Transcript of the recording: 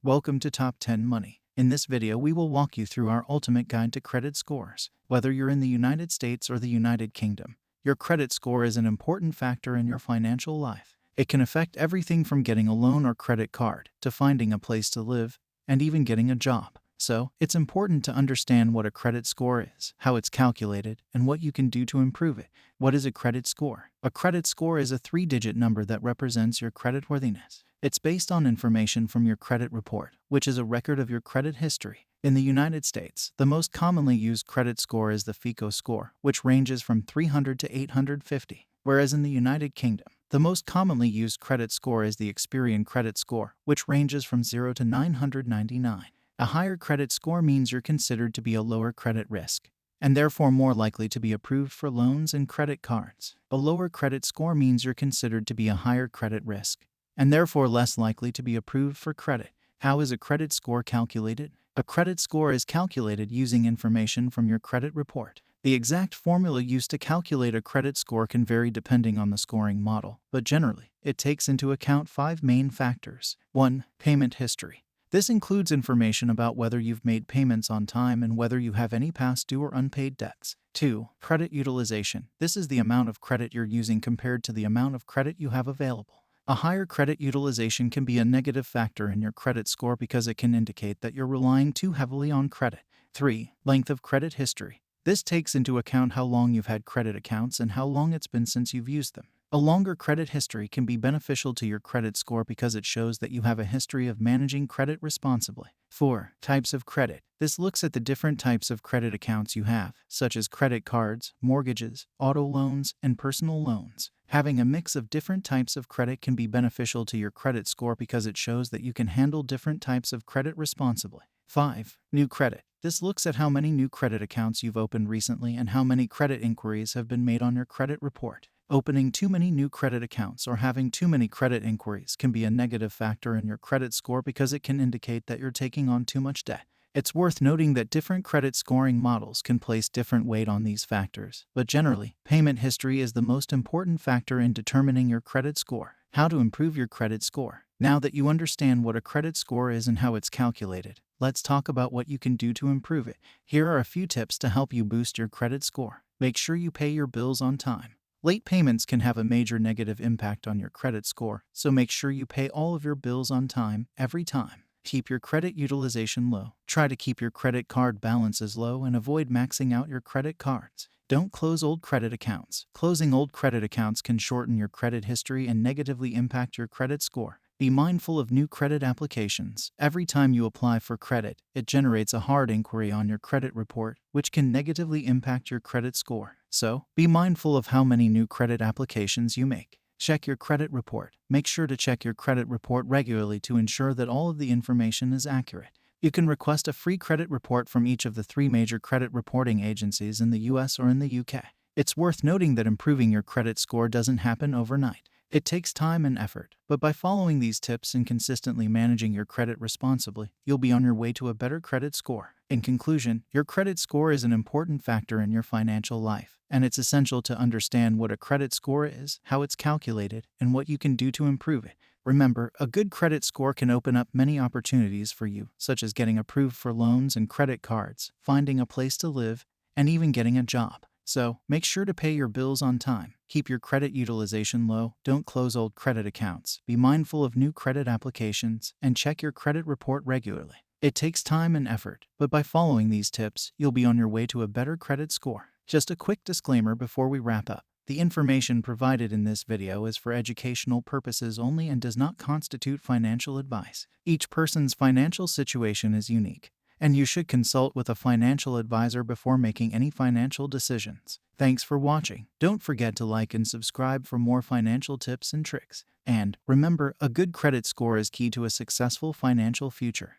Welcome to Top 10 Money. In this video, we will walk you through our ultimate guide to credit scores. Whether you're in the United States or the United Kingdom, your credit score is an important factor in your financial life. It can affect everything from getting a loan or credit card to finding a place to live and even getting a job. So, it's important to understand what a credit score is, how it's calculated, and what you can do to improve it. What is a credit score? A credit score is a three-digit number that represents your creditworthiness. It's based on information from your credit report, which is a record of your credit history. In the United States, the most commonly used credit score is the FICO score, which ranges from 300 to 850, whereas in the United Kingdom, the most commonly used credit score is the Experian credit score, which ranges from 0 to 999. A higher credit score means you're considered to be a lower credit risk, and therefore more likely to be approved for loans and credit cards. A lower credit score means you're considered to be a higher credit risk, and therefore less likely to be approved for credit. How is a credit score calculated? A credit score is calculated using information from your credit report. The exact formula used to calculate a credit score can vary depending on the scoring model, but generally, it takes into account 5 main factors. 1. Payment history. This includes information about whether you've made payments on time and whether you have any past due or unpaid debts. 2. Credit utilization. This is the amount of credit you're using compared to the amount of credit you have available. A higher credit utilization can be a negative factor in your credit score because it can indicate that you're relying too heavily on credit. 3. Length of credit history. This takes into account how long you've had credit accounts and how long it's been since you've used them. A longer credit history can be beneficial to your credit score because it shows that you have a history of managing credit responsibly. 4. Types of credit. This looks at the different types of credit accounts you have, such as credit cards, mortgages, auto loans, and personal loans. Having a mix of different types of credit can be beneficial to your credit score because it shows that you can handle different types of credit responsibly. 5. New credit. This looks at how many new credit accounts you've opened recently and how many credit inquiries have been made on your credit report. Opening too many new credit accounts or having too many credit inquiries can be a negative factor in your credit score because it can indicate that you're taking on too much debt. It's worth noting that different credit scoring models can place different weight on these factors, but generally, payment history is the most important factor in determining your credit score. How to improve your credit score. Now that you understand what a credit score is and how it's calculated, let's talk about what you can do to improve it. Here are a few tips to help you boost your credit score. Make sure you pay your bills on time. Late payments can have a major negative impact on your credit score, so make sure you pay all of your bills on time, every time. Keep your credit utilization low. Try to keep your credit card balances low and avoid maxing out your credit cards. Don't close old credit accounts. Closing old credit accounts can shorten your credit history and negatively impact your credit score. Be mindful of new credit applications. Every time you apply for credit, it generates a hard inquiry on your credit report, which can negatively impact your credit score. So, be mindful of how many new credit applications you make. Check your credit report. Make sure to check your credit report regularly to ensure that all of the information is accurate. You can request a free credit report from each of the 3 major credit reporting agencies in the US or in the UK. It's worth noting that improving your credit score doesn't happen overnight. It takes time and effort, but by following these tips and consistently managing your credit responsibly, you'll be on your way to a better credit score. In conclusion, your credit score is an important factor in your financial life, and it's essential to understand what a credit score is, how it's calculated, and what you can do to improve it. Remember, a good credit score can open up many opportunities for you, such as getting approved for loans and credit cards, finding a place to live, and even getting a job. So, make sure to pay your bills on time. Keep your credit utilization low. Don't close old credit accounts. Be mindful of new credit applications, and check your credit report regularly. It takes time and effort, but by following these tips, you'll be on your way to a better credit score. Just a quick disclaimer before we wrap up. The information provided in this video is for educational purposes only and does not constitute financial advice. Each person's financial situation is unique, and you should consult with a financial advisor before making any financial decisions. Thanks for watching. Don't forget to like and subscribe for more financial tips and tricks. And remember, a good credit score is key to a successful financial future.